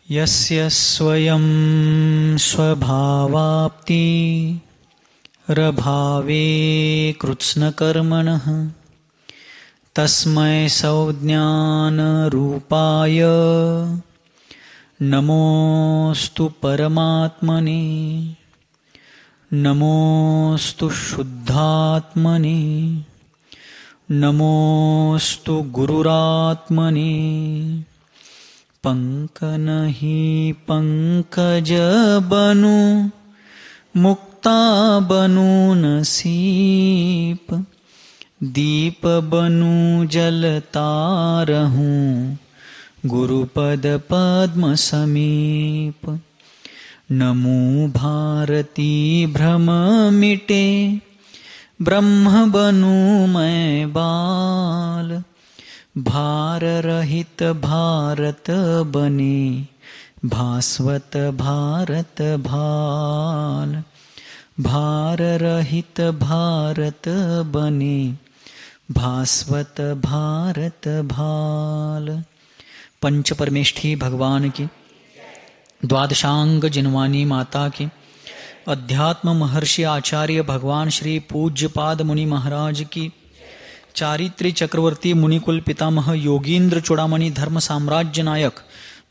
यस्य स्वयं स्वभावाप्ति रभावे कृत्स्नकर्मणः तस्मै सौज्ञानरूपाय नमोस्तु परमात्मने नमोस्तु शुद्धात्मने नमोस्तु गुरुरात्मने पंकनहि पंकज बनु मुक्ता बनु नसीप दीप बनु जलतारहूँ गुरुपद पद्म समीप नमो भारती भ्रम मिटे ब्रह्म बनु मैं बाल भार रहित भारत बने भास्वत भारत भाल भार रहित भारत बने भास्वत भारत भाल। पंच परमेष्ठी भगवान की, द्वादशांग जिनवानी माता की, अध्यात्म महर्षि आचार्य भगवान श्री पूज्यपाद मुनि महाराज की, चारित्री चक्रवर्ती मुनिकुल पितामह योगींद्र चूड़ामणि धर्म साम्राज्य नायक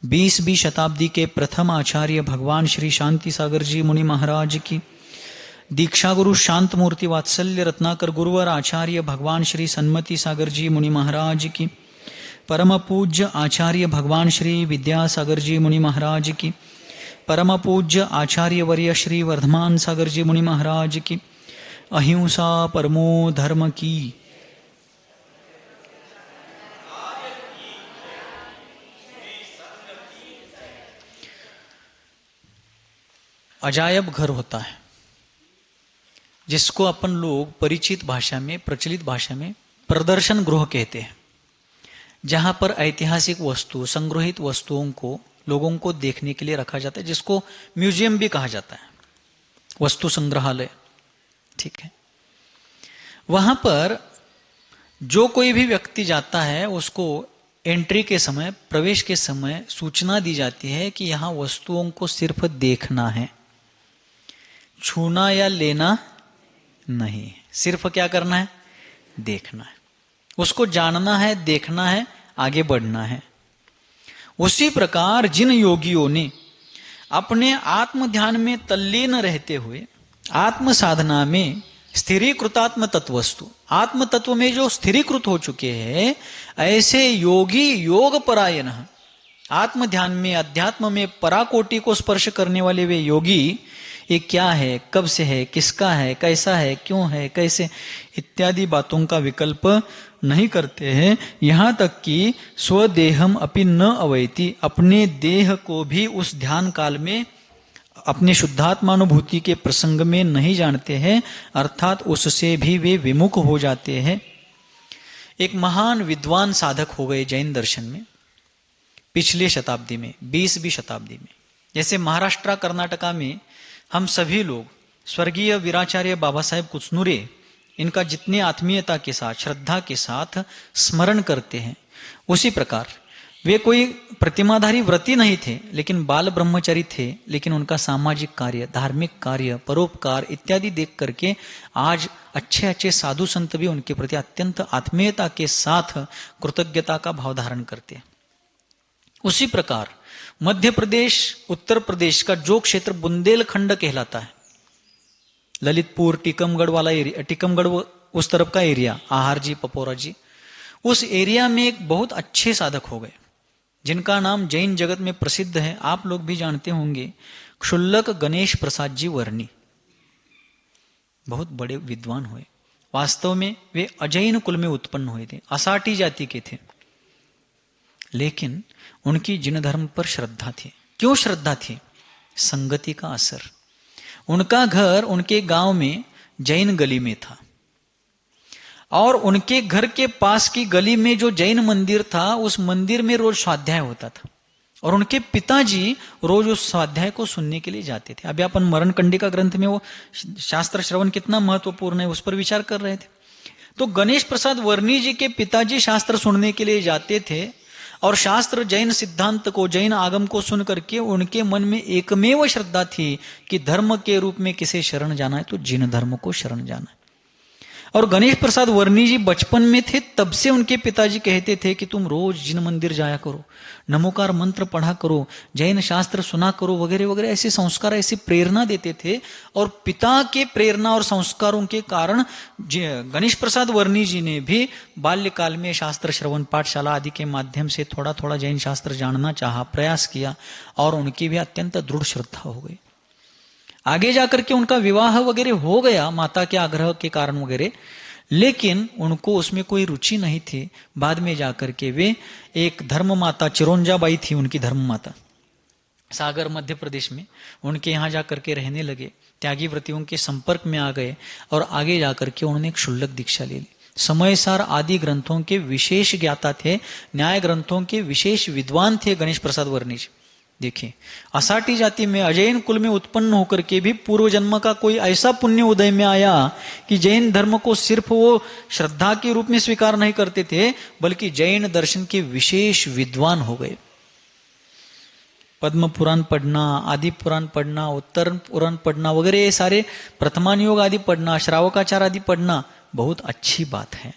20वीं शताब्दी के प्रथम आचार्य भगवान श्री शांति सागर जी मुनि महाराज की, दीक्षा गुरु शांत मूर्ति वात्सल्य रत्नाकर गुरुवर आचार्य भगवान श्री सन्मति सागर जी मुनि महाराज की, परम पूज्य आचार्य भगवान श्री विद्यासागर जी मुनि महाराज की, परम पूज्य आचार्य वर्य श्री वर्धमान सागर जी मुनि महाराज की, अहिंसा परमो धर्म की। अजायब घर होता है जिसको अपन लोग परिचित भाषा में, प्रचलित भाषा में प्रदर्शन गृह कहते हैं, जहां पर ऐतिहासिक वस्तु, संग्रहित वस्तुओं को लोगों को देखने के लिए रखा जाता है, जिसको म्यूजियम भी कहा जाता है, वस्तु संग्रहालय। ठीक है, वहां पर जो कोई भी व्यक्ति जाता है उसको एंट्री के समय, प्रवेश के समय सूचना दी जाती है कि यहां वस्तुओं को सिर्फ देखना है, छूना या लेना नहीं, सिर्फ क्या करना है, देखना है, उसको जानना है, देखना है, आगे बढ़ना है। उसी प्रकार जिन योगियों ने अपने आत्म ध्यान में तल्लीन रहते हुए आत्म साधना में स्थिरीकृतात्म तत्वस्तु, आत्म तत्व में जो स्थिरीकृत हो चुके हैं, ऐसे योगी योग परायण, आत्म ध्यान में, अध्यात्म में पराकोटि को स्पर्श करने वाले वे योगी, ये क्या है, कब से है, किसका है, कैसा है, क्यों है, कैसे इत्यादि बातों का विकल्प नहीं करते हैं। यहाँ तक कि स्वदेहम अपि न अवैति, अपने देह को भी उस ध्यान काल में अपने शुद्धात्मानुभूति के प्रसंग में नहीं जानते हैं, अर्थात उससे भी वे विमुख हो जाते हैं। एक महान विद्वान साधक हो गए जैन दर्शन में पिछले शताब्दी में, 20वीं शताब्दी में। जैसे महाराष्ट्र कर्नाटका में हम सभी लोग स्वर्गीय वीराचार्य बाबा साहेब कुचनूरे, इनका जितने आत्मीयता के साथ, श्रद्धा के साथ स्मरण करते हैं, उसी प्रकार वे कोई प्रतिमाधारी व्रती नहीं थे, लेकिन बाल ब्रह्मचारी थे, लेकिन उनका सामाजिक कार्य, धार्मिक कार्य, परोपकार इत्यादि देख करके आज अच्छे अच्छे साधु संत भी उनके प्रति अत्यंत आत्मीयता के साथ कृतज्ञता का भाव धारण करते हैं। उसी प्रकार मध्य प्रदेश, उत्तर प्रदेश का जो क्षेत्र बुंदेलखंड कहलाता है, ललितपुर, टीकमगढ़ वाला एरिया, टीकमगढ़ उस तरफ का एरिया, आहार जी, पपोरा जी, उस एरिया में एक बहुत अच्छे साधक हो गए जिनका नाम जैन जगत में प्रसिद्ध है, आप लोग भी जानते होंगे, क्षुल्लक गणेश प्रसाद जी वर्णी। बहुत बड़े विद्वान हुए। वास्तव में वे अजैन कुल में उत्पन्न हुए थे, असाटी जाति के थे, लेकिन उनकी जिन धर्म पर श्रद्धा थी। क्यों श्रद्धा थी? संगति का असर। उनका घर उनके गांव में जैन गली में था, और उनके घर के पास की गली में जो जैन मंदिर था, उस मंदिर में रोज स्वाध्याय होता था, और उनके पिताजी रोज उस स्वाध्याय को सुनने के लिए जाते थे। अभी अपन मरण कंडिका ग्रंथ में वो शास्त्र श्रवण कितना महत्वपूर्ण है उस पर विचार कर रहे थे। तो गणेश प्रसाद वर्णी जी के पिताजी शास्त्र सुनने के लिए जाते थे, और शास्त्र जैन सिद्धांत को, जैन आगम को सुन करके उनके मन में एकमेव श्रद्धा थी कि धर्म के रूप में किसे शरण जाना है तो जिन धर्म को शरण जाना है। और गणेश प्रसाद वर्णी जी बचपन में थे तब से उनके पिताजी कहते थे कि तुम रोज जिन मंदिर जाया करो, नमोकार मंत्र पढ़ा करो, जैन शास्त्र सुना करो, वगैरह वगैरह ऐसे संस्कार, ऐसी प्रेरणा देते थे। और पिता के प्रेरणा और संस्कारों के कारण गणेश प्रसाद वर्णी जी ने भी बाल्यकाल में शास्त्र श्रवण पाठशाला आदि के माध्यम से थोड़ा थोड़ा जैन शास्त्र जानना चाहा, प्रयास किया, और उनकी भी अत्यंत दृढ़ श्रद्धा हो गई। आगे जाकर के उनका विवाह वगैरह हो गया माता के आग्रह के कारण वगैरह, लेकिन उनको उसमें कोई रुचि नहीं थी। बाद में जाकर के वे एक धर्म माता चिरोंजाबाई थी, उनकी धर्म माता, सागर मध्य प्रदेश में, उनके यहाँ जाकर के रहने लगे, त्यागी व्रतियों के संपर्क में आ गए और आगे जाकर के उन्होंने एक शुल्लक दीक्षा ले ली। समयसार आदि ग्रंथों के विशेष ज्ञाता थे, न्याय ग्रंथों के विशेष विद्वान थे गणेश प्रसाद वर्णी जी। देखिए, असाटी जाति में अजैन कुल में उत्पन्न होकर के भी पूर्व जन्म का कोई ऐसा पुण्य उदय में आया कि जैन धर्म को सिर्फ वो श्रद्धा के रूप में स्वीकार नहीं करते थे, बल्कि जैन दर्शन के विशेष विद्वान हो गए। पद्म पुराण पढ़ना, आदि पुराण पढ़ना, उत्तर पुराण पढ़ना वगैरह, ये सारे प्रथमान योग आदि पढ़ना, श्रावकाचार आदि पढ़ना बहुत अच्छी बात है,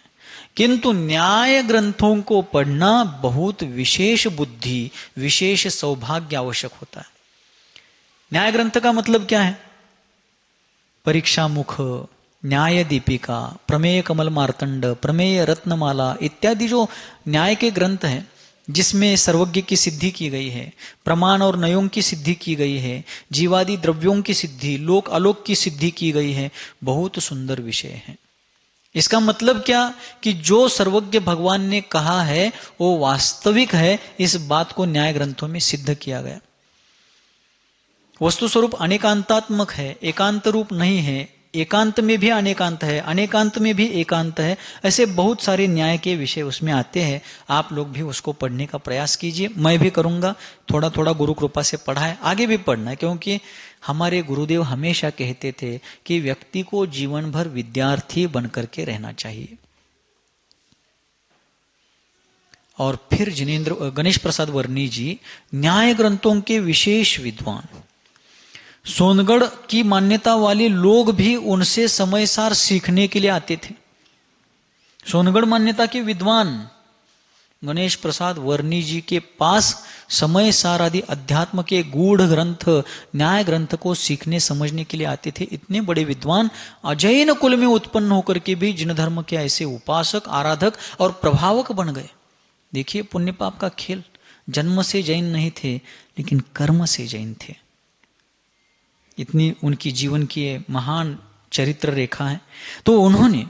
किंतु न्याय ग्रंथों को पढ़ना बहुत विशेष बुद्धि, विशेष सौभाग्य आवश्यक होता है। न्याय ग्रंथ का मतलब क्या है? परीक्षा मुख, न्याय दीपिका, प्रमेय कमल मार्तंड, प्रमेय रत्नमाला इत्यादि जो न्याय के ग्रंथ हैं, जिसमें सर्वज्ञ की सिद्धि की गई है, प्रमाण और नयों की सिद्धि की गई है, जीवादि द्रव्यों की सिद्धि, लोक आलोक की सिद्धि की गई है, बहुत सुंदर विषय है। इसका मतलब क्या कि जो सर्वज्ञ भगवान ने कहा है वो वास्तविक है, इस बात को न्याय ग्रंथों में सिद्ध किया गया। वस्तु स्वरूप अनेकांतात्मक है, एकांत रूप नहीं है, एकांत में भी अनेकांत है, अनेकांत में भी एकांत है, ऐसे बहुत सारे न्याय के विषय उसमें आते हैं। आप लोग भी उसको पढ़ने का प्रयास कीजिए, मैं भी करूंगा, थोड़ा थोड़ा गुरु कृपा से पढ़ा है, आगे भी पढ़ना है, क्योंकि हमारे गुरुदेव हमेशा कहते थे कि व्यक्ति को जीवन भर विद्यार्थी बनकर के रहना चाहिए। और फिर गणेश प्रसाद वर्णी जी न्याय ग्रंथों के विशेष विद्वान, सोनगढ़ की मान्यता वाले लोग भी उनसे समयसार सीखने के लिए आते थे। सोनगढ़ मान्यता के विद्वान गणेश प्रसाद वर्णी जी के पास समयसार आदि अध्यात्म के गूढ़ ग्रंथ, न्याय ग्रंथ को सीखने समझने के लिए आते थे। इतने बड़े विद्वान अजैन कुल में उत्पन्न होकर के भी जिन धर्म के ऐसे उपासक, आराधक और प्रभावक बन गए। देखिए पुण्य पाप का खेल, जन्म से जैन नहीं थे लेकिन कर्म से जैन थे। इतनी उनकी जीवन की महान चरित्र रेखा है। तो उन्होंने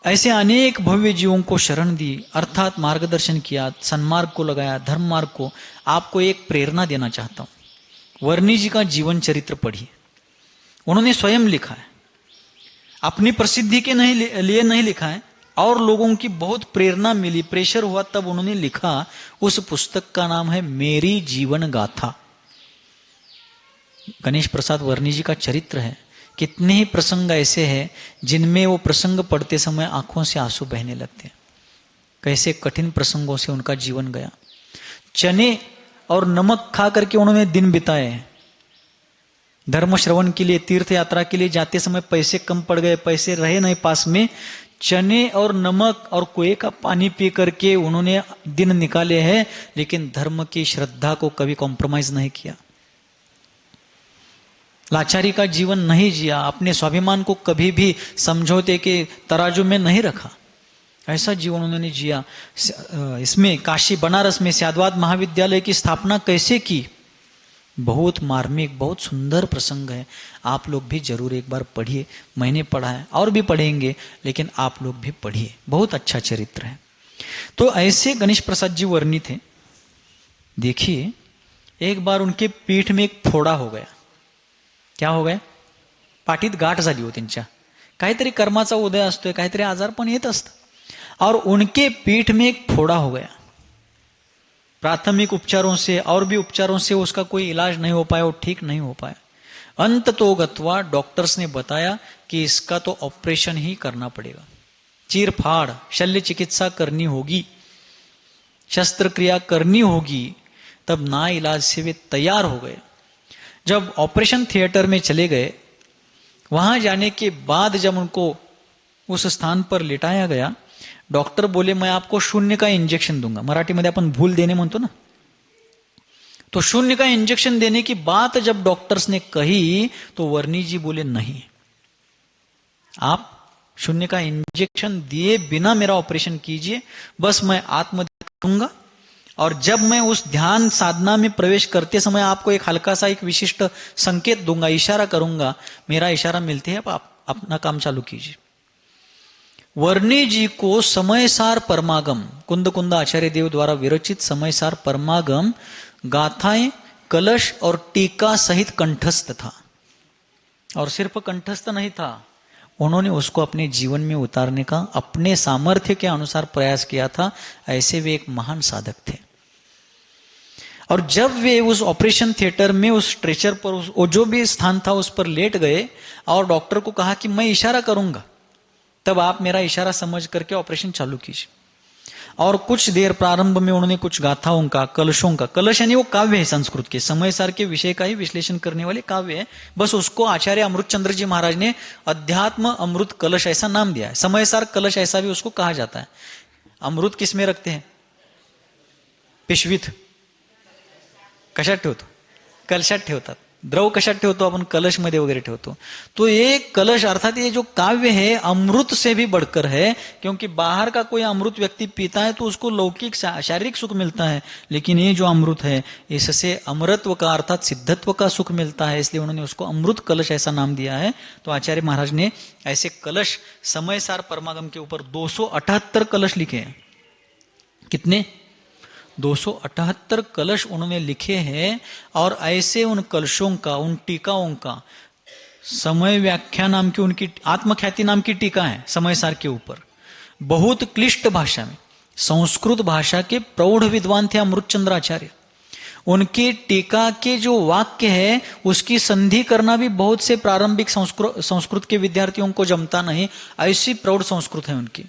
ऐसे अनेक भव्य जीवों को शरण दी, अर्थात मार्गदर्शन किया, सन्मार्ग को लगाया, धर्म मार्ग को। आपको एक प्रेरणा देना चाहता हूं, वर्णी जी का जीवन चरित्र पढ़िए। उन्होंने स्वयं लिखा है, अपनी प्रसिद्धि के लिए नहीं लिखा है, और लोगों की बहुत प्रेरणा मिली, प्रेशर हुआ तब उन्होंने लिखा। उस पुस्तक का नाम है मेरी जीवन गाथा। गणेश प्रसाद वर्णी जी का चरित्र है। कितने ही प्रसंग ऐसे हैं जिनमें वो प्रसंग पढ़ते समय आंखों से आंसू बहने लगते हैं। कैसे कठिन प्रसंगों से उनका जीवन गया। चने और नमक खा करके उन्होंने दिन बिताए हैं। धर्म श्रवण के लिए, तीर्थ यात्रा के लिए जाते समय पैसे कम पड़ गए, पैसे रहे नहीं पास में, चने और नमक और कुएं का पानी पी करके उन्होंने दिन निकाले हैं, लेकिन धर्म की श्रद्धा को कभी कॉम्प्रोमाइज नहीं किया। लाचारी का जीवन नहीं जिया, अपने स्वाभिमान को कभी भी समझौते के तराजू में नहीं रखा। ऐसा जीवन उन्होंने जिया। इसमें काशी बनारस में स्यादवाद महाविद्यालय की स्थापना कैसे की, बहुत मार्मिक, बहुत सुंदर प्रसंग है। आप लोग भी जरूर एक बार पढ़िए। मैंने पढ़ा है और भी पढ़ेंगे, लेकिन आप लोग भी पढ़िए, बहुत अच्छा चरित्र है। तो ऐसे गणेश प्रसाद जी वर्णी थे। देखिए एक बार उनके पीठ में एक फोड़ा हो गया। क्या हो गया? पाठीत गाठ झाली हो त्यांच्या, काहीतरी कर्माचा उदय असतोय, काहीतरी आजार पण येत असतं, और उनके पीठ में एक फोड़ा हो गया। प्राथमिक उपचारों से और भी उपचारों से उसका कोई इलाज नहीं हो पाया, वो ठीक नहीं हो पाया। अंत तो गत्वा डॉक्टर्स ने बताया कि इसका तो ऑपरेशन ही करना पड़ेगा, चीर फाड़ शल्य चिकित्सा करनी होगी। शस्त्रक्रिया करनी होगी, तब ना इलाज से वे तैयार हो गए। जब ऑपरेशन थिएटर में चले गए, वहां जाने के बाद जब उनको उस स्थान पर लिटाया गया, डॉक्टर बोले मैं आपको शून्य का इंजेक्शन दूंगा। मराठीमध्ये आपण भूल देणे म्हणतो ना, तो शून्य का इंजेक्शन देने की बात जब डॉक्टर्स ने कही तो वर्णी जी बोले नहीं, आप शून्य का इंजेक्शन दिए बिना मेरा ऑपरेशन कीजिए, बस मैं आत्मध्यान करूंगा और जब मैं उस ध्यान साधना में प्रवेश करते समय आपको एक हल्का सा एक विशिष्ट संकेत दूंगा, इशारा करूंगा, मेरा इशारा मिलते है आप अपना काम चालू कीजिए। वर्णी जी को समयसार परमागम, कुंद कुंद आचार्य देव द्वारा विरचित समयसार परमागम गाथाएं, कलश और टीका सहित कंठस्थ था। और सिर्फ कंठस्थ नहीं था, उन्होंने उसको अपने जीवन में उतारने का अपने सामर्थ्य के अनुसार प्रयास किया था। ऐसे वे एक महान साधक थे। और जब वे उस ऑपरेशन थिएटर में उस स्ट्रेचर पर वो जो भी स्थान था उस पर लेट गए और डॉक्टर को कहा कि मैं इशारा करूंगा, तब आप मेरा इशारा समझ करके ऑपरेशन चालू कीजिए। और कुछ देर प्रारंभ में उन्होंने कुछ गाथाओं का, कलशों का, कलश यानी वो काव्य है संस्कृत के, समयसार के विषय का ही विश्लेषण करने वाले काव्य है, बस उसको आचार्य अमृतचंद्र जी महाराज ने अध्यात्म अमृत कलश ऐसा नाम दिया है। समयसार कलश ऐसा भी उसको कहा जाता है। अमृत किस में रखते हैं? पिशवीत, कशात ठेवतो? कलशात ठेवतात। द्रव कशात ठेवतो आपण? कलश मध्ये वगैरे ठेवतो। तो ये कलश अर्थात ये जो काव्य है अमृत से भी बढ़कर है, क्योंकि बाहर का कोई अमृत व्यक्ति पीता है तो उसको लौकिक शारीरिक सुख मिलता है, लेकिन ये जो अमृत है इससे अमरत्व का अर्थात सिद्धत्व का सुख मिलता है, इसलिए उन्होंने उसको अमृत कलश ऐसा नाम दिया है। तो आचार्य महाराज ने ऐसे कलश समयसार परमागम के ऊपर 278 कलश लिखे हैं। कितने? 278 कलश उन्होंने लिखे हैं। और ऐसे उन कलशों का, उन टीकाओं का, समय व्याख्या नाम की उनकी, आत्मख्याति नाम की टीका है समयसार के ऊपर, बहुत क्लिष्ट भाषा में, संस्कृत भाषा के प्रौढ़ विद्वान थे अमृतचंद्र आचार्य। उनकी टीका के जो वाक्य है उसकी संधि करना भी बहुत से प्रारंभिक संस्कृत के विद्यार्थियों को जमता नहीं, ऐसी प्रौढ़ संस्कृत है उनकी।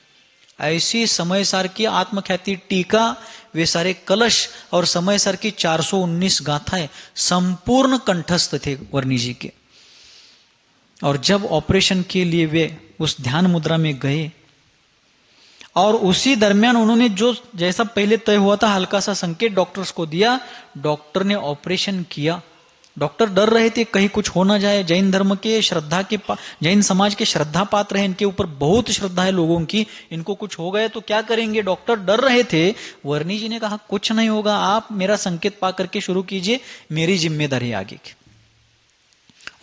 ऐसी समयसार की आत्मख्याति टीका, वे सारे कलश और समयसार की 419 गाथाएं संपूर्ण कंठस्थ थे वर्णी जी के। और जब ऑपरेशन के लिए वे उस ध्यान मुद्रा में गए और उसी दरमियान उन्होंने जो जैसा पहले तय हुआ था हल्का सा संकेत डॉक्टर्स को दिया, डॉक्टर ने ऑपरेशन किया। डॉक्टर डर रहे थे कहीं कुछ हो ना जाए, जैन धर्म के श्रद्धा के जैन समाज के श्रद्धा पात्र है, इनके ऊपर बहुत श्रद्धा है लोगों की, इनको कुछ हो गए तो क्या करेंगे, डॉक्टर डर रहे थे। वर्णी जी ने कहा कुछ नहीं होगा, आप मेरा संकेत पा करके शुरू कीजिए, मेरी जिम्मेदारी आगे की।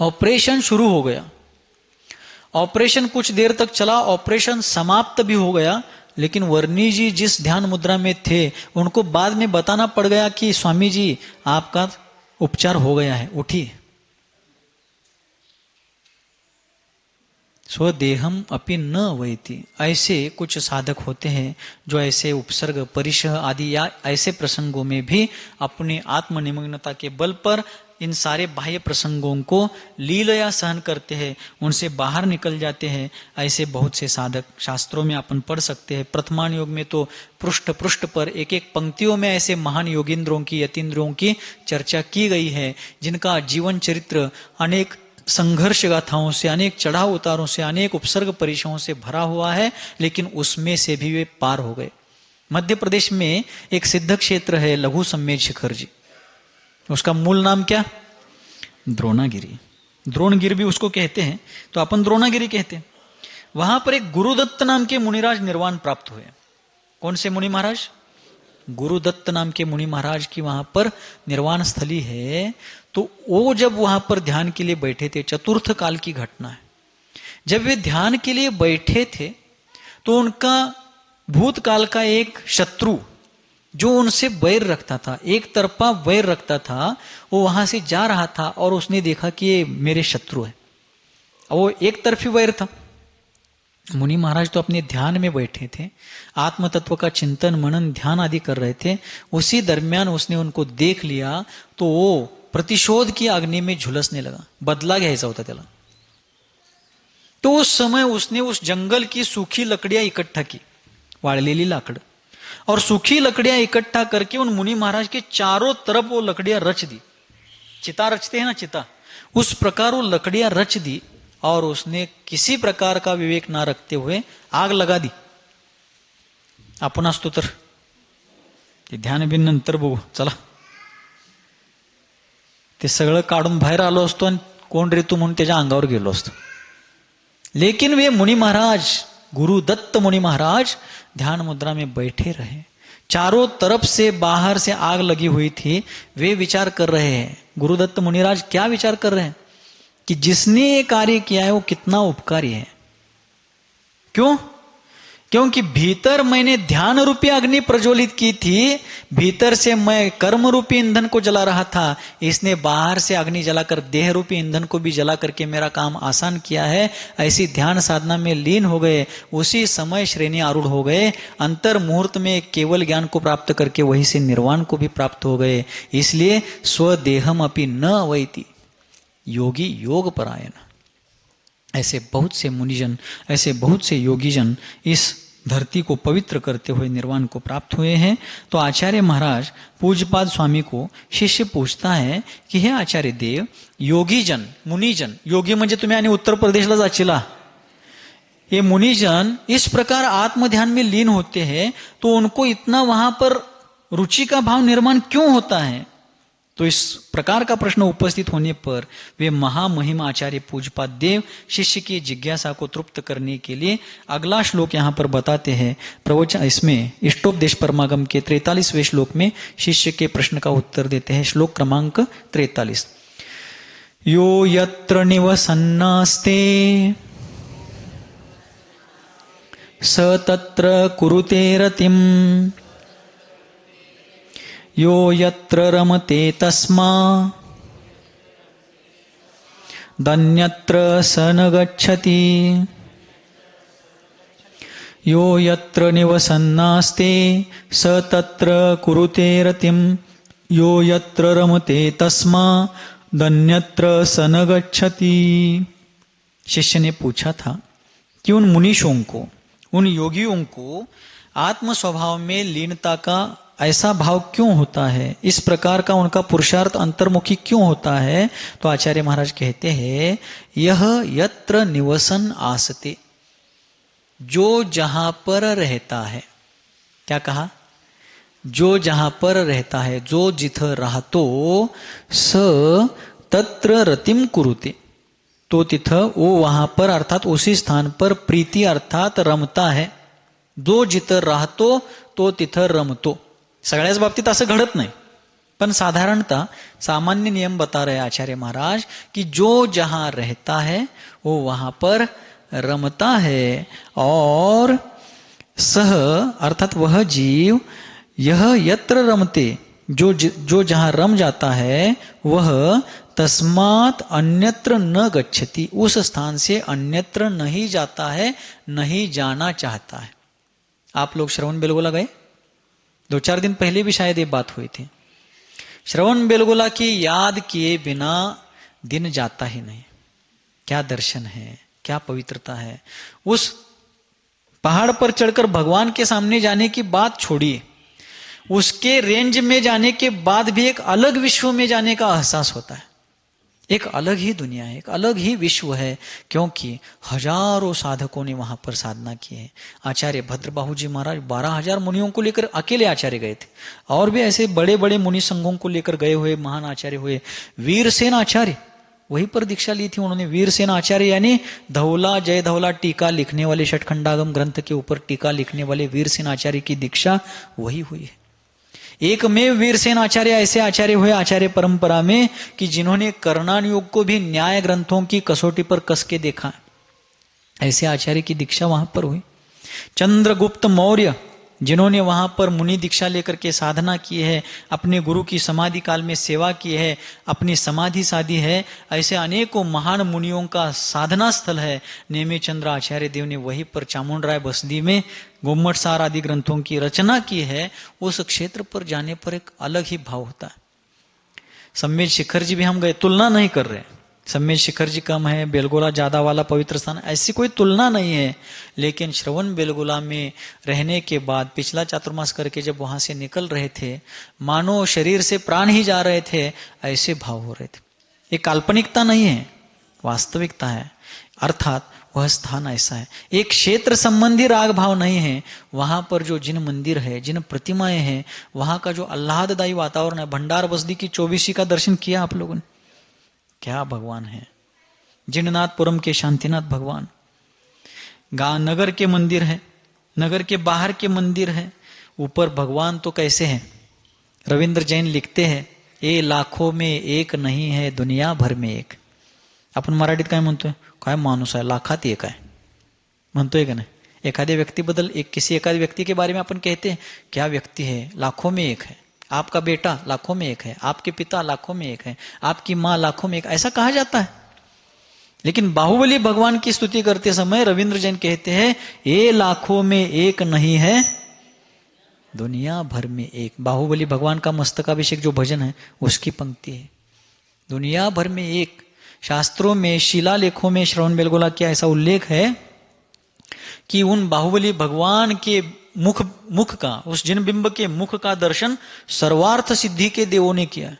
ऑपरेशन शुरू हो गया। ऑपरेशन कुछ देर तक चला, ऑपरेशन समाप्त भी हो गया, लेकिन वर्णी जी जिस ध्यान मुद्रा में थे उनको बाद में बताना पड़ गया कि स्वामी जी आपका उपचार हो गया है, उठिए। स्वदेहम अपि न वैति। ऐसे कुछ साधक होते हैं जो ऐसे उपसर्ग, परिशह आदि या ऐसे प्रसंगों में भी अपनी आत्मनिमग्नता के बल पर इन सारे बाह्य प्रसंगों को लीलया सहन करते हैं, उनसे बाहर निकल जाते हैं। ऐसे बहुत से साधक शास्त्रों में अपन पढ़ सकते हैं। प्रथमान योग में तो पृष्ठ पृष्ठ पर एक एक पंक्तियों में ऐसे महान योगींद्रों की, यतींद्रों की चर्चा की गई है, जिनका जीवन चरित्र अनेक संघर्ष गाथाओं से, अनेक चढ़ाव उतारों से, अनेक उपसर्ग परिचयों से भरा हुआ है, लेकिन उसमें से भी वे पार हो गए। मध्य प्रदेश में एक सिद्ध क्षेत्र है लघु सम्मेद शिखर जी, उसका मूल नाम क्या? द्रोणागिरी। द्रोणगिरी भी उसको कहते हैं, तो अपन द्रोणागिरी कहते हैं। वहां पर एक गुरुदत्त नाम के मुनिराज निर्वाण प्राप्त हुए। कौन से मुनि महाराज? गुरुदत्त नाम के मुनि महाराज की वहां पर निर्वाण स्थली है। तो वो जब वहां पर ध्यान के लिए बैठे थे, चतुर्थ काल की घटना है, जब वे ध्यान के लिए बैठे थे तो उनका भूतकाल का एक शत्रु जो उनसे वैर रखता था, एक तरफा वैर रखता था, वो वहां से जा रहा था और उसने देखा कि ये मेरे शत्रु है। वो एक तरफी वैर था। मुनि महाराज तो अपने ध्यान में बैठे थे, आत्म तत्व का चिंतन मनन ध्यान आदि कर रहे थे। उसी दरमियान उसने उनको देख लिया तो वो प्रतिशोध की अग्नि में झुलसने लगा, बदला घ्यायचा होता त्याला। तो उस समय उसने उस जंगल की सूखी लकड़ियां इकट्ठा की, वाळलेली लाकड़, और सूखी लकड़ियां इकट्ठा करके उन मुनि महाराज के चारों तरफ वो लकड़ियां रच दी। चिता रचते हैं ना, चिता, उस प्रकार वो लकड़ियां रच दी और उसने किसी प्रकार का विवेक ना रखते हुए आग लगा दी। आपण असतो तर ते ध्यान बिन नंतर बघू, चला. ते सगळं काढून बाहेर आलो असतो आणि कोण रे तू म्हणून त्याच्या अंगावर गेलो असतो. लेकिन वे मुनि महाराज, गुरु दत्त मुनि महाराज ध्यान मुद्रा में बैठे रहे. चारों तरफ से बाहर से आग लगी हुई थी. वे विचार कर रहे हैं, गुरुदत्त मुनिराज क्या विचार कर रहे हैं कि जिसने ये कार्य किया है वो कितना उपकारी है. क्यों? क्योंकि भीतर मैंने ध्यान रूपी अग्नि प्रज्वलित की थी, भीतर से मैं कर्म रूपी ईंधन को जला रहा था. इसने बाहर से अग्नि जलाकर देह रूपी ईंधन को भी जला करके मेरा काम आसान किया है. ऐसी ध्यान साधना में लीन हो गए. उसी समय श्रेणी आरूढ़ हो गए. अंतर मुहूर्त में केवल ज्ञान को प्राप्त करके वहीं से निर्वाण को भी प्राप्त हो गए. इसलिए स्वदेहम अपि न अवैति योगी योग परायण. ऐसे बहुत से मुनिजन, ऐसे बहुत से योगीजन इस धरती को पवित्र करते हुए निर्वाण को प्राप्त हुए हैं. तो आचार्य महाराज पूज्यपाद स्वामी को शिष्य पूछता है की हे आचार्य देव, योगीजन, मुनिजन, योगी म्हणजे तुम्ही आणि उत्तर प्रदेशला जाचिला, ये मुनिजन इस प्रकार आत्मध्यान में लीन होते हैं तो उनको इतना वहां पर रुचि का भाव निर्माण क्यों होता है. तो इस प्रकार का प्रश्न उपस्थित होने पर वे महामहिम आचार्य पूज्यपाद देव शिष्य की जिज्ञासा को तृप्त करने के लिए अगला श्लोक यहाँ पर बताते हैं. प्रवचन इसमें इष्टोपदेश परमागम के 43वें श्लोक में शिष्य के प्रश्न का उत्तर देते हैं. श्लोक क्रमांक 43. यो यत्र निवसन्नास्ते स तत्र कुरुते रतिम् यो यत्र रमते तस्मा दन्यत्र स न गच्छति. यो यत्र निवसन्नास्ते स तत्र कुरुते रतिम् यो यत्र रमते तस्मा दन्यत्र स न गच्छति. शिष्य ने पूछा था कि उन मुनीषों को, उन योगियों को आत्म स्वभाव में लीनता का ऐसा भाव क्यों होता है, इस प्रकार का उनका पुरुषार्थ अंतर्मुखी क्यों होता है. तो आचार्य महाराज कहते हैं यह यत्र निवसन आसते, जो जहां पर रहता है. क्या कहा? जो जहां पर रहता है, जो जिथं राहतो, स तत्र रतिम कुरुते, तो तिथं वो वहां पर अर्थात उसी स्थान पर प्रीति अर्थात रमता है. जो जिथं राहतो तो तिथं रमतो. सगळ्याच बाबतीत असं घडत नाही, पण साधारणतः सामान्य नियम बता रहे आचार्य महाराज कि जो जहां रहता है वो वहां पर रमता है. और सह अर्थात वह जीव, यह यत्र रमते, जो जहां रम जाता है वह तस्मात् अन्यत्र न गच्छति, उस स्थान से अन्यत्र नहीं जाता है, नहीं जाना चाहता है. आप लोग श्रवण बेलगोला गए? 2-4 दिन पहले भी शायद ये बात हुई थी. श्रवण बेलगोला की याद किए बिना दिन जाता ही नहीं. क्या दर्शन है, क्या पवित्रता है. उस पहाड़ पर चढ़कर भगवान के सामने जाने की बात छोड़िए, उसके रेंज में जाने के बाद भी एक अलग विश्व में जाने का एहसास होता है. एक अलग ही दुनिया है, एक अलग ही विश्व है, क्योंकि हजारों साधकों ने वहां पर साधना की है. आचार्य भद्रबाहु जी महाराज 12,000 मुनियों को लेकर अकेले आचार्य गए थे, और भी ऐसे बड़े बड़े मुनि संघों को लेकर गए हुए महान आचार्य हुए. वीरसेन आचार्य वहीं पर दीक्षा ली थी उन्होंने. वीरसेन आचार्य यानी धौला जय धौला टीका लिखने वाले, षटखंडागम ग्रंथ के ऊपर टीका लिखने वाले वीरसेन आचार्य की दीक्षा वही हुई है. एकमेव वीरसेन आचार्य ऐसे आचार्य हुए आचार्य परंपरा में कि जिन्होंने कर्णान योग को भी न्याय ग्रंथों की कसौटी पर कस के देखा. ऐसे आचार्य की दीक्षा वहां पर हुई. चंद्रगुप्त मौर्य जिन्होंने वहां पर मुनि दीक्षा लेकर के साधना की है, अपने गुरु की समाधि काल में सेवा की है, अपनी समाधि साधी है, ऐसे अनेकों महान मुनियों का साधना स्थल है. नेमी चंद्र आचार्य देव ने वहीं पर चामुंडराय बसदी में गोम्मट सार आदि ग्रंथों की रचना की है. उस क्षेत्र पर जाने पर एक अलग ही भाव होता है. सम्मेद शिखर जी भी हम गए, तुलना नहीं कर रहे, सम्मेद शिखर जी कम है, बेलगोला ज्यादा वाला पवित्र स्थान, ऐसी कोई तुलना नहीं है। लेकिन श्रवण बेलगोला में रहने के बाद पिछला चातुर्मास करके जब वहां से निकल रहे थे, मानो शरीर से प्राण ही जा रहे थे, ऐसे भाव हो रहे थे। ये काल्पनिकता नहीं है, वास्तविकता है। अर्थात वह स्थान ऐसा है, एक क्षेत्र संबंधी राग भाव नहीं है। वहां पर जो जिन मंदिर है, जिन प्रतिमाएं हैं, वहां का जो आह्लाददायी वातावरण है। भंडार बसदी की 24 का दर्शन किया आप लोगों ने? क्या भगवान है! जिननाथपुरम के शांतिनाथ भगवान, नगर के मंदिर है, नगर के बाहर के मंदिर है। ऊपर भगवान तो कैसे हैं? रविंद्र जैन लिखते हैं, ये लाखों में एक नहीं है, दुनिया भर में एक. आपण मराठीत काय म्हणतोय? काय माणूस आहे, लाखात एक आहे म्हणतोय का नाही? एखाद्या व्यक्तीबद्दल किसी एखाद्या व्यक्ति के बारे में अपन कहते हैं क्या व्यक्ति है, लाखों में एक है. आपका बेटा लाखों में एक है, आपके पिता लाखों में एक है, आपकी माँ लाखों में एक, ऐसा कहा जाता है. लेकिन बाहुबली भगवान की स्तुति करते समय रविंद्र जैन कहते हैं ये लाखों में एक नहीं है, दुनिया भर में एक. बाहुबली भगवान का मस्तकाभिषेक जो भजन है उसकी पंक्ति है, दुनिया भर में एक. शास्त्रों में, शिलालेखों में श्रवण बेलगोला क्या ऐसा उल्लेख है कि उन बाहुबली भगवान के मुख का, उस जिन बिंब के मुख का दर्शन सर्वार्थ सिद्धि के देवों ने किया.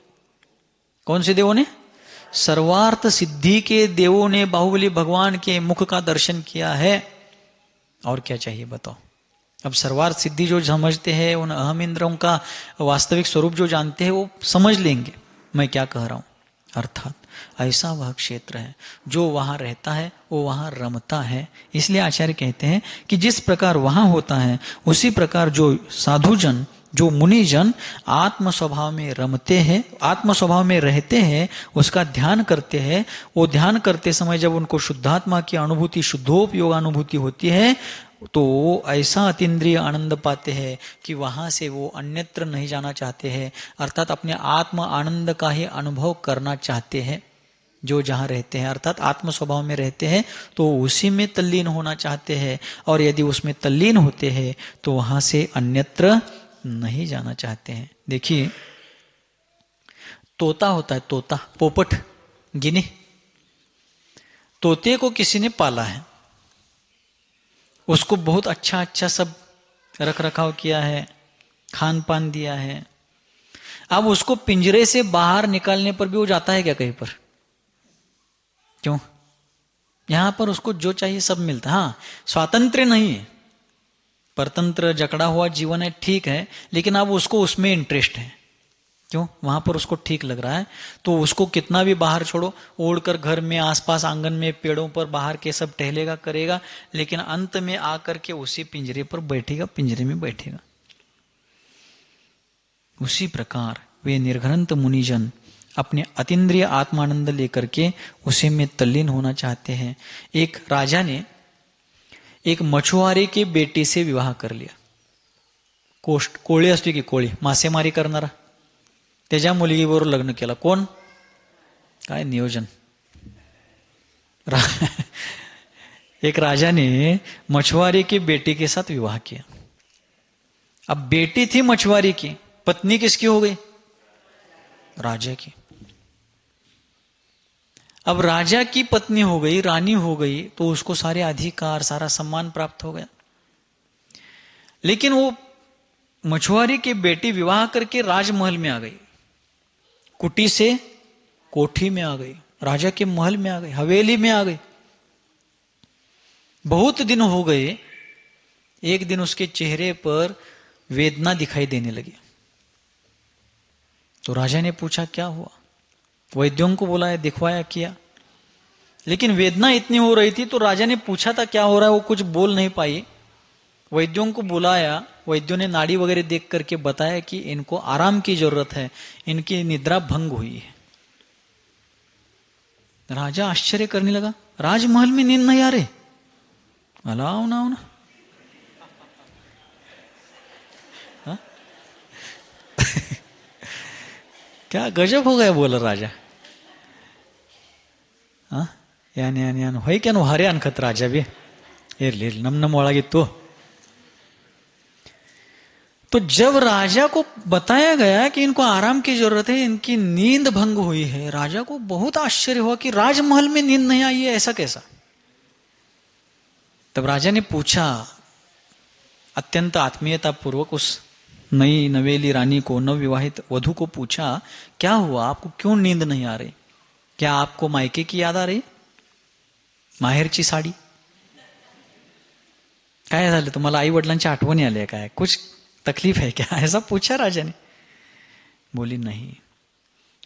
कौन से देवों ने? सर्वार्थ सिद्धि के देवों ने बाहुबली भगवान के मुख का दर्शन किया है. और क्या चाहिए बताओ? अब सर्वार्थ सिद्धि जो समझते हैं, उन अहम इंद्रों का वास्तविक स्वरूप जो जानते हैं, वो समझ लेंगे मैं क्या कह रहा हूं. अर्थात ऐसा वह क्षेत्र है जो वहां रहता है वो वहां रमता है. इसलिए आचार्य कहते हैं कि जिस प्रकार वहां होता है उसी प्रकार जो साधुजन, जो मुनिजन आत्म स्वभाव में रमते हैं, आत्म स्वभाव में रहते हैं, उसका ध्यान करते हैं. वो ध्यान करते समय जब उनको शुद्धात्मा की अनुभूति, शुद्धोपयोग अनुभूति होती है, तो वो ऐसा अतीन्द्रिय आनंद पाते हैं कि वहां से वो अन्यत्र नहीं जाना चाहते हैं. अर्थात अपने आत्म आनंद का ही अनुभव करना चाहते हैं जो जहां रहते हैं. अर्थात आत्म स्वभाव में रहते हैं तो उसी में तल्लीन होना चाहते हैं, और यदि उसमें तल्लीन होते हैं तो वहां से अन्यत्र नहीं जाना चाहते हैं. देखिए, तोता होता है, तोता, पोपट, गिनी. तोते को किसी ने पाला है, उसको बहुत अच्छा अच्छा सब रख रखाव किया है, खान पान दिया है. अब उसको पिंजरे से बाहर निकालने पर भी वो जाता है क्या कहीं पर? क्यों? यहां पर उसको जो चाहिए सब मिलता है. हाँ, स्वातंत्र्य नहीं है, परतंत्र जकड़ा हुआ जीवन है, ठीक है, लेकिन अब उसको उसमें इंटरेस्ट है. क्यों? वहां पर उसको ठीक लग रहा है, तो उसको कितना भी बाहर छोड़ो, ओढ़कर घर में, आसपास आंगन में, पेड़ों पर बाहर के सब टहलेगा, करेगा, लेकिन अंत में आकर के उसी पिंजरे पर बैठेगा, पिंजरे में बैठेगा. उसी प्रकार वे निर्घ्रंथ मुनिजन अपने अतीन्द्रिय आत्मानंद लेकर के उसी में तल्लीन होना चाहते हैं. एक राजा ने एक मछुआरे के बेटे से विवाह कर लिया. कोळी असते की कोळी, मासेमारी करणारा, त्याच्या मुलगीबरोबर लग्न केला. कोण? काय नियोजन. एक राजा ने मछुआरे के बेटे के साथ विवाह किया. अब बेटी थी मछुआरे की, पत्नी किसकी हो गई? राजा की. अब राजा की पत्नी हो गई, रानी हो गई, तो उसको सारे अधिकार, सारा सम्मान प्राप्त हो गया. लेकिन वो मछुआरे की बेटी विवाह करके राजमहल में आ गई, कुटी से कोठी में आ गई, राजा के महल में आ गई, हवेली में आ गई. बहुत दिन हो गए. एक दिन उसके चेहरे पर वेदना दिखाई देने लगी. तो राजा ने पूछा क्या हुआ? वैद्यों को बुलाया, दिखवाया, किया, लेकिन वेदना इतनी हो रही थी. तो राजा ने पूछा था क्या हो रहा है, वो कुछ बोल नहीं पाई. वैद्यों को बुलाया, वैद्यों ने नाड़ी वगैरह देख करके बताया कि इनको आराम की जरूरत है, इनकी निद्रा भंग हुई है. राजा आश्चर्य करने लगा, राजमहल में नींद नहीं आ रही? अलाओ ना, हो ना. क्या गजब हो गया, बोला राजा. यान होय क्या हरे अनखत राजा भी इर्ली नम नम ಒಳಗಿತ್ತು. तो जब राजा को बताया गया कि इनको आराम की जरूरत है, इनकी नींद भंग हुई है, राजा को बहुत आश्चर्य हुआ कि राजमहल में नींद नहीं आई है, ऐसा कैसा। तब राजा ने पूछा अत्यंत आत्मीयता पूर्वक उस नई नवेली रानी को, नवविवाहित वधू को पूछा, क्या हुआ, आपको क्यों नींद नहीं आ रही? क्या आपको मायके की याद आ रही? माहेरची साडी? काय झालं तुम्हाला? आई वडिलांची आठवणी आली काय? कुछ तकलीफ है क्या? ऐसा पूछा राजा ने। बोली नहीं,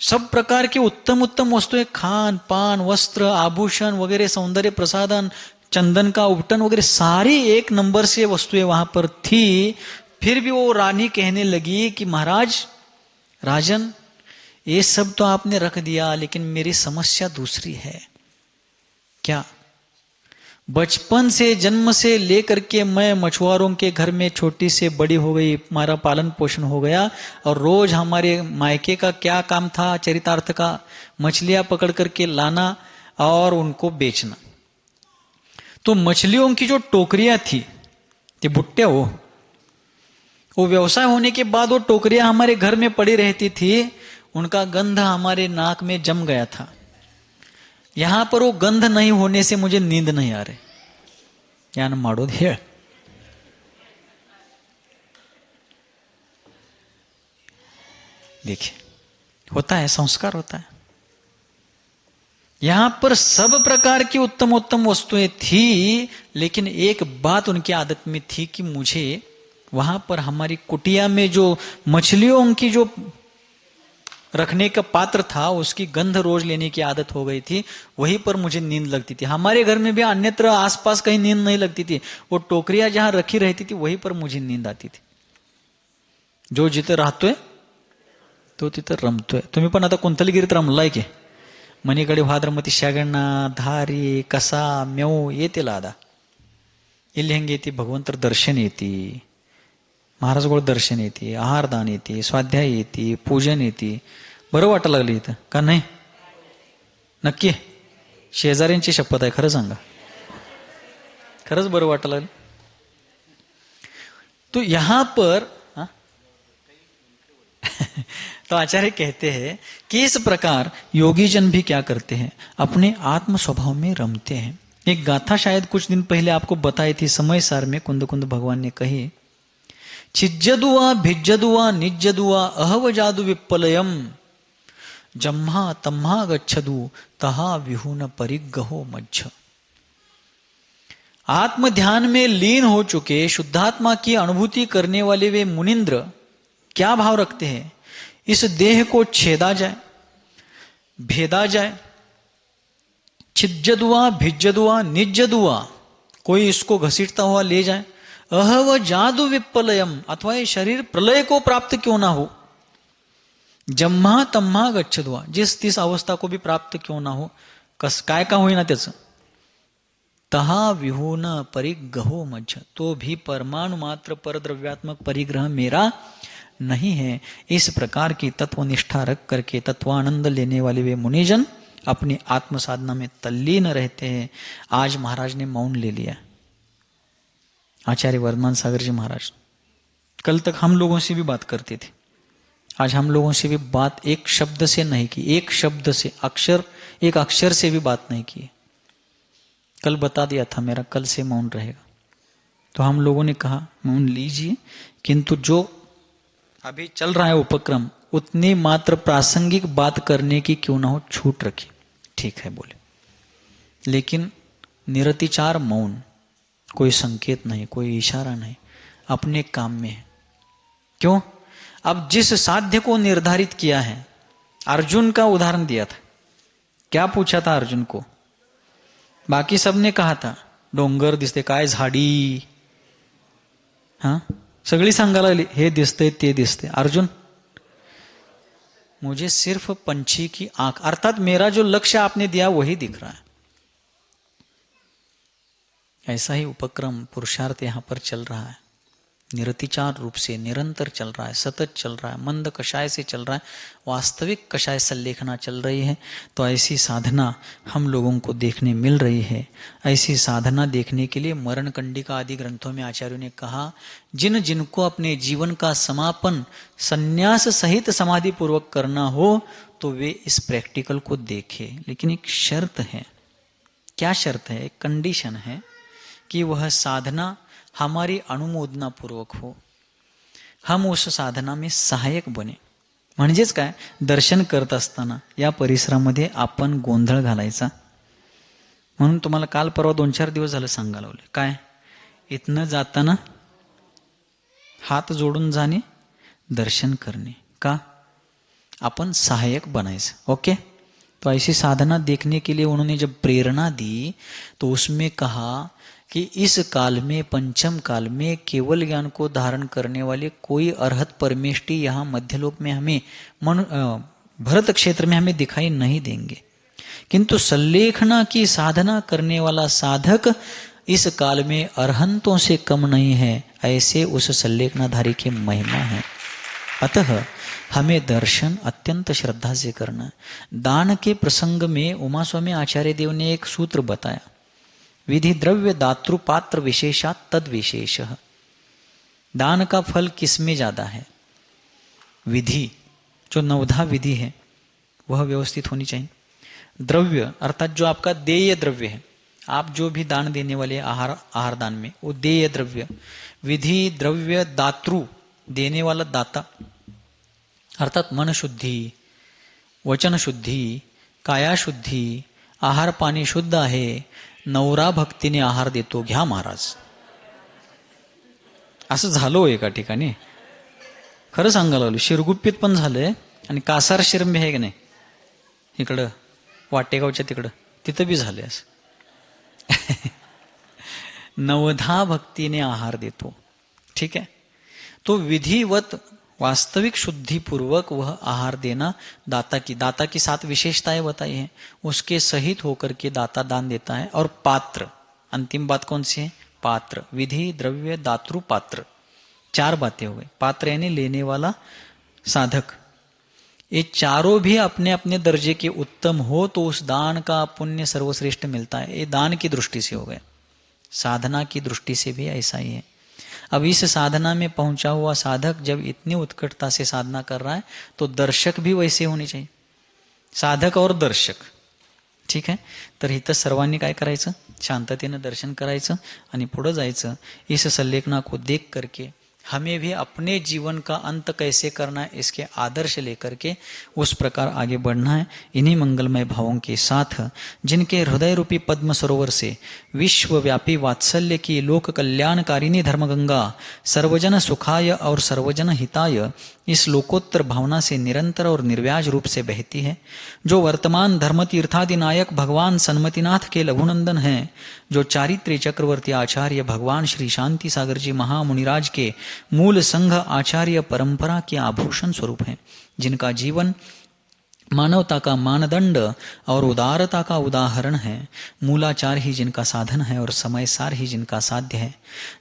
सब प्रकार की उत्तम उत्तम वस्तुएं, खान पान, वस्त्र, आभूषण वगैरह, सौंदर्य प्रसाधन, चंदन का उपटन वगैरह, सारी एक नंबर से वस्तुएं वहां पर थी। फिर भी वो रानी कहने लगी कि महाराज, राजन, ये सब तो आपने रख दिया, लेकिन मेरी समस्या दूसरी है। क्या? बचपन से, जन्म से लेकर के मैं मछुआरों के घर में छोटी से बड़ी हो गई, हमारा पालन पोषण हो गया, और रोज हमारे मायके का क्या काम था? चरितार्थ का, मछलियां पकड़ करके लाना और उनको बेचना। तो मछलियों की जो टोकरियां थी, ये भुट्टे वो व्यवसाय होने के बाद वो टोकरियां हमारे घर में पड़ी रहती थी, उनका गंध हमारे नाक में जम गया था। यहां पर वो गंध नहीं होने से मुझे नींद नहीं आ रही। यान माडोद हे। देखिए, होता है, संस्कार होता है। यहां पर सब प्रकार की उत्तम उत्तम वस्तुएं थी, लेकिन एक बात उनकी आदत में थी कि मुझे वहां पर हमारी कुटिया में जो मछलियों की जो रखने का पात्र था, उसकी गंध रोज लेने की आदत हो गई थी, वहीं पर मुझे नींद लगती थी। हमारे घर में भी अन्यत्र आसपास कहीं नींद नहीं लगती थी, वो टोकरियां जहां रखी रहती थी वहीं पर मुझे नींद आती थी। जो जिथे राहतोय तो तिथं रमतोय। तुम्ही पण आता कुंतलगिरीत रमलाय की? मणिकडे भाद्रमती शागण्ಣ धारी कसा मेव येतील आदा ಇಲ್ಲಿ ಹೆಂಗೆ ಐತಿ? ಭಗವಂತರ ದರ್ಶನ ಐತಿ, महाराजगोळ दर्शन येते, आहारदान येते, स्वाध्याय येते, पूजन येते. बरं वाटायला लागलं इथं का नाही? नक्की शेजाऱ्यांची शपथ आहे, खरं सांगा, खरंच बरं वाटायला लागलं. तो यहां पर तो आचार्य कहते हैं कि इस प्रकार योगी जन भी क्या करते हैं, अपने आत्म स्वभाव में रमते हैं. एक गाथा शायद कुछ दिन पहले आपको बताई थी, समय सार में कुंद कुंद भगवान ने कही, छिज्जदुआ भिज्जदुआ निज्जदुआ अहव जादु विप्पलयम जम्हा तम्हा गच्छदु तहा विहुन परिग्रहो मज्ज. आत्म ध्यान में लीन हो चुके शुद्धात्मा की अनुभूति करने वाले वे मुनिंद्र क्या भाव रखते हैं? इस देह को छेदा जाए, भेदा जाए. छिज्जदुआ भिज्जदुआ निज्जदुआ, कोई इसको घसीटता हुआ ले जाए. अहव जादु विप्पलयम, अथवा ये शरीर प्रलय को प्राप्त क्यों ना हो. जम्हा तम्हा गच्छदुआ, जिस तीस अवस्था को भी प्राप्त क्यों ना हो, कस काय का होईना त्याचं. तहा विहून परिग्रहो मज्ज, तो भी परमाणु मात्र परद्रव्यात्मक परिग्रह मेरा नहीं है. इस प्रकार की तत्वनिष्ठा रख करके तत्वानंद लेने वाले वे मुनिजन अपनी आत्म साधना में तल्लीन रहते हैं. आज महाराज ने मौन ले लिया, आचार्य वर्धमान सागर जी महाराज. कल तक हम लोगों से भी बात करते थे, आज हम लोगों से भी बात एक शब्द से नहीं की, एक शब्द से, अक्षर, एक अक्षर से भी बात नहीं की. कल बता दिया था मेरा कल से मौन रहेगा, तो हम लोगों ने कहा मौन लीजिए, किंतु जो अभी चल रहा है उपक्रम, उतनी मात्र प्रासंगिक बात करने की क्यों ना हो छूट रखी. ठीक है बोले, लेकिन निरतिचार मौन, कोई संकेत नहीं, कोई इशारा नहीं, अपने काम में है. क्यों? अब जिस साध्य को निर्धारित किया है, अर्जुन का उदाहरण दिया था. क्या पूछा था अर्जुन को? बाकी सबने कहा था डोंगर दिसते, काय झाडी, हा सगळी सांगायला लागली हे दिसते ते दिसते. अर्जुन, मुझे सिर्फ पंछी की आंख, अर्थात मेरा जो लक्ष्य आपने दिया वही दिख रहा है. ऐसा ही उपक्रम पुरुषार्थ यहां पर चल रहा है. निरतिचार रूप से निरंतर चल रहा है, सतत चल रहा है, मंद कषाय से चल रहा है, वास्तविक कषाय संलेखना चल रही है। तो ऐसी साधना हम लोगों को देखने मिल रही है। ऐसी साधना देखने के लिए मरण कंडिका आदि ग्रंथों में आचार्यों ने कहा, जिन जिनको अपने जीवन का समापन संन्यास सहित समाधि पूर्वक करना हो तो वे इस प्रैक्टिकल को देखें। लेकिन एक शर्त है। क्या शर्त है? एक कंडीशन है कि वह साधना हमारी अनुमोदना पूर्वक हो, हम उस साधना में सहायक बने। म्हणजेच काय, दर्शन करत असताना या परिसरामध्ये आपण गोंधळ घालायचा, म्हणून तुम्हाला काल परवा 2-4 दिवस झालं सांगायला लावले, काय इथनं जाताना हात जोडून जाणे, दर्शन करणे, का अपन सहायक बनायचं। ओके, तो ऐसी साधना देखने के लिए उन्होंने जब प्रेरणा दी तो उसमें कहा कि इस काल में, पंचम काल में, केवल ज्ञान को धारण करने वाले कोई अरहत परमेष्टि यहाँ मध्यलोक में हमें भरत क्षेत्र में हमें दिखाई नहीं देंगे, किंतु संलेखना की साधना करने वाला साधक इस काल में अरहंतों से कम नहीं है। ऐसे उस संलेखनाधारी की महिमा है। अतः हमें दर्शन अत्यंत श्रद्धा से करना है। दान के प्रसंग में उमा स्वामी आचार्य देव ने एक सूत्र बताया, विधि द्रव्य दातृ पात्र विशेषात तद विशेष। दान का फल किसमें ज्यादा है? विधि, जो 9 विधि है वह व्यवस्थित होनी चाहिए। द्रव्य अर्थात जो आपका देय द्रव्य है, आप जो भी दान देने वाले आहार दान में, वो देय द्रव्य। विधि द्रव्य दातृ, देने वाला दाता, अर्थात मन शुद्धि, वचन शुद्धि, काया शुद्धि, आहार पाणी शुद्ध आहे, नवरा भक्तीने आहार देतो, घ्या महाराज, असं झालं एका ठिकाणी। खरं सांगायला लागलो, शिरगुप्पीत पण झालंय आणि कासार शिरंबे आहे की नाही, इकडं वाटेगावच्या तिकडं, तिथं बी झालंय असं। 9 भक्तीने आहार देतो, ठीक है। तो विधिवत वास्तविक शुद्धिपूर्वक वह आहार देना दाता की 7 विशेषताएं बताई हैं, उसके सहित होकर के दाता दान देता है। और पात्र, अंतिम बात कौन सी है? पात्र, विधि द्रव्य दातृ पात्र, 4 बातें हो गई। पात्र यानी लेने वाला साधक, ये चारों भी अपने अपने दर्जे के उत्तम हो तो उस दान का पुण्य सर्वश्रेष्ठ मिलता है। ये दान की दृष्टि से हो गया, साधना की दृष्टि से भी ऐसा ही है। अब इस साधना में पहुंचा हुआ साधक जब इतनी उत्कटता से साधना कर रहा है तो दर्शक भी वैसे होने चाहिए, साधक और दर्शक, ठीक है। तर इथं सर्वांनी काय करायचं? शांततेनं दर्शन करायचं आणि पुढे जायचं। इस संलेखना को देख करके हमें भी अपने जीवन का अंत कैसे करना है इसके आदर्श लेकर के उस प्रकार आगे बढ़ना है। इन्हीं मंगलमय भावों के साथ जिनके हृदय रूपी पद्म सरोवर से विश्वव्यापी वात्सल्य की लोक कल्याणकारिणी धर्मगंगा सर्वजन सुखाय और सर्वजन हिताय इस लोकोत्तर भावना से निरंतर और निर्व्याज रूप से बहती है, जो वर्तमान धर्म तीर्थादि नायक भगवान सन्मतिनाथ के लघुनंदन हैं, जो चारित्र्य चक्रवर्ती आचार्य भगवान श्री शांति सागर जी महामुनिराज के मूल संघ आचार्य परंपरा के आभूषण स्वरूप हैं, जिनका जीवन मानवता का मानदंड और उदारता का उदाहरण है, मूलाचार ही जिनका साधन है और समय सार ही जिनका साध्य है,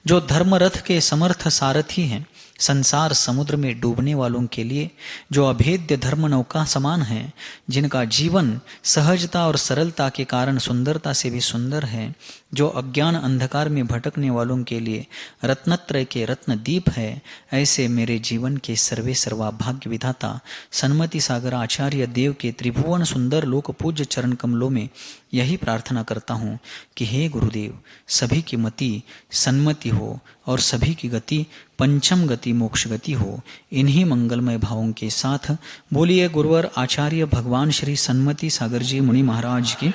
जो धर्मरथ के समर्थ सारथी हैं, संसार समुद्र में डूबने वालों के लिए जो अभेद्य धर्म नौका समान है, जिनका जीवन सहजता और सरलता के कारण सुंदरता से भी सुंदर है, जो अज्ञान अंधकार में भटकने वालों के लिए रत्नत्रय के रत्न दीप है, ऐसे मेरे जीवन के सर्वे सर्वा भाग्य विधाता सन्मति सागर आचार्य देव के त्रिभुवन सुंदर लोक पूज्य चरण कमलों में यही प्रार्थना करता हूँ कि हे गुरुदेव, सभी की मति सन्मति हो और सभी की गति पंचम गति मोक्ष गति हो। इन्हीं मंगलमय भावों के साथ बोलिए गुरुवर आचार्य भगवान श्री सन्मति सागर जी मुनि महाराज की